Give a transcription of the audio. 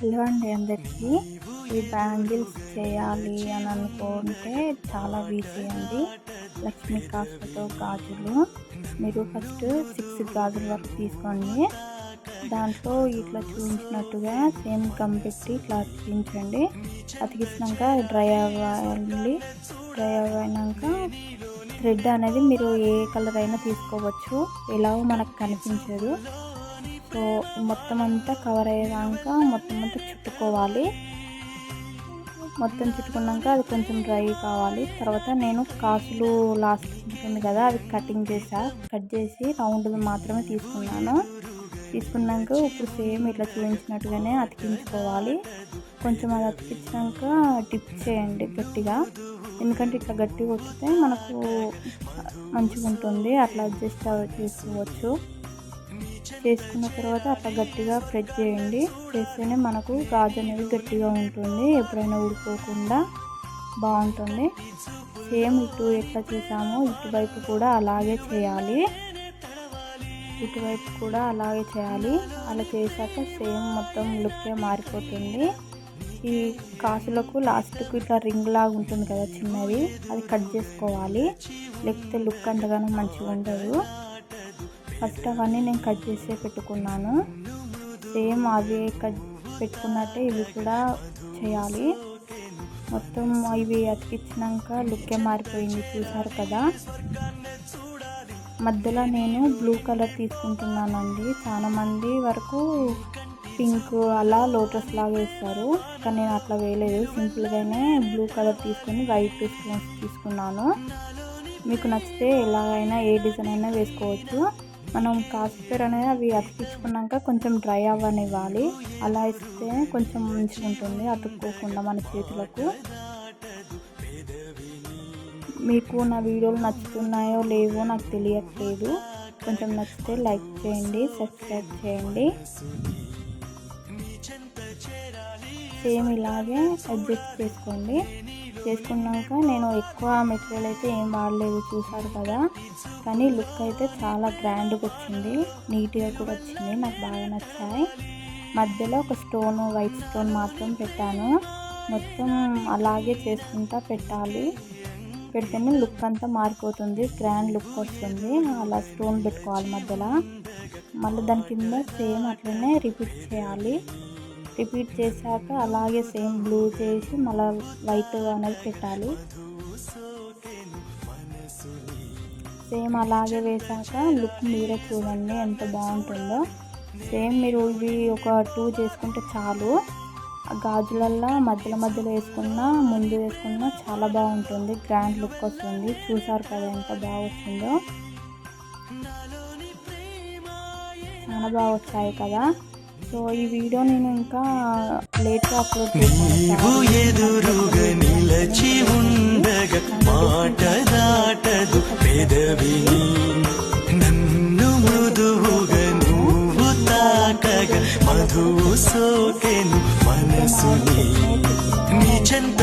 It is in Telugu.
హలో అండి అందరికీ. ఈ బ్యాంగిల్స్ చేయాలి అని అనుకుంటే చాలా ఈజీ అండి. లక్ష్మీ కాసులతో గాజులు మీరు ఫస్ట్ 6 గాజుల వరకు తీసుకోండి. దాంట్లో ఇట్లా చూపించినట్టుగా సేమ్ గమ్ పెట్టి ఇట్లా అతికించండి. అతికించినాక డ్రై అవ్వాలి. డ్రై అయినాక థ్రెడ్ అనేది మీరు ఏ కలర్ అయినా తీసుకోవచ్చు, ఎలాగో మనకు కనిపించదు. సో మొత్తం అంతా కవర్ అయ్యేదాకా మొత్తం అంతా చుట్టుకోవాలి. మొత్తం చుట్టుకున్నాక అది కొంచెం డ్రై కావాలి. తర్వాత నేను కాసులు లాస్ట్ ఉంటుంది కదా, అది కట్ చేసి రౌండ్గా మాత్రమే తీసుకున్నాక ఇప్పుడు సేమ్ ఇట్లా చూపించినట్టుగానే అతికించుకోవాలి. కొంచెం అది అతికించాక డిప్ చేయండి గట్టిగా, ఎందుకంటే ఇట్లా గట్టిగా వస్తే మనకు మంచిగా ఉంటుంది. అట్లా అడ్జస్ట్ చేసుకోవచ్చు. చేసుకున్న తర్వాత అట్లా గట్టిగా ప్రెస్ చేయండి. చేస్తేనే మనకు గాజు అనేది గట్టిగా ఉంటుంది, ఎప్పుడైనా ఊడిపోకుండా బాగుంటుంది. సేమ్ ఇటు ఎట్లా చేసామో ఇటువైపు కూడా అలాగే చేయాలి. అలా చేశాక సేమ్ మొత్తం లుక్కే మారిపోతుంది. ఈ కాసులకు లాస్ట్కు ఇట్లా రింగ్ లాగా ఉంటుంది కదా చిన్నది, అది కట్ చేసుకోవాలి, లేకపోతే లుక్ అంతగానో మంచిగా ఉండదు. ఫస్ట్ అవన్నీ నేను కట్ చేసే పెట్టుకున్నాను. సేమ్ అవి కట్ పెట్టుకున్నట్టే ఇవి కూడా చేయాలి. మొత్తం ఇవి అతికించినాక లుక్కే మారిపోయింది, చూసారు కదా. మధ్యలో నేను బ్లూ కలర్ తీసుకుంటున్నానండి. చాలా మంది వరకు పింక్ అలా లోటస్ లాగా వేస్తారు, కానీ నేను అట్లా వేయలేదు. సింపుల్గానే బ్లూ కలర్ తీసుకొని వైట్ స్టోన్స్ తీసుకున్నాను. మీకు నచ్చితే ఎలాగైనా ఏ డిజైన్ అయినా వేసుకోవచ్చు. మనం కాసుపేర్ అనేది అవి అతికించుకున్నాక కొంచెం డ్రై అవ్వనివ్వాలి. అలా ఇస్తే కొంచెం మంచిగా ఉంటుంది, అతుక్కోకుండా మన చేతులకు. మీకు నా వీడియోలు నచ్చుతున్నాయో లేవో నాకు తెలియట్లేదు. కొంచెం నచ్చితే లైక్ చేయండి, సబ్స్క్రైబ్ చేయండి. సేమ్ ఇలాగే అడ్జస్ట్ చేసుకున్నాక నేను ఎక్కువ మెటీరియల్ అయితే ఏం వాడలేదు, చూసారు కదా. కానీ లుక్ అయితే చాలా గ్రాండ్గా వచ్చింది, నీట్గా కూడా వచ్చింది, నాకు బాగా నచ్చాయి. మధ్యలో ఒక స్టోన్, వైట్ స్టోన్ మాత్రం పెట్టాను. మొత్తం అలాగే చేసుకుంటా పెడితేనే లుక్ అంతా మారిపోతుంది, గ్రాండ్ లుక్ వస్తుంది. అలా స్టోన్ పెట్టుకోవాలి మధ్యలో. మళ్ళీ దాని కింద సేమ్ అట్లనే రిపీట్ చేశాక అలాగే సేమ్ బ్లూ చేసి మళ్ళీ వైట్ అనేది పెట్టాలి. సేమ్ అలాగే వేసాక లుక్ మీరే చూడండి ఎంత బాగుంటుందో. సేమ్ మీరు ఇవి ఒక 2 చేసుకుంటే చాలు. గాజులల్లో మధ్యలో వేసుకున్నా ముందు వేసుకున్నా చాలా బాగుంటుంది, గ్రాండ్ లుక్ వస్తుంది. చూసారు కదా ఎంత బాగా వచ్చిందో, చాలా బాగా వచ్చాయి కదా. సో ఈ వీడియో నేను ఇంకా లేట్గా అప్లోడ్ మధు సోకెను మనసుని నీ చెంత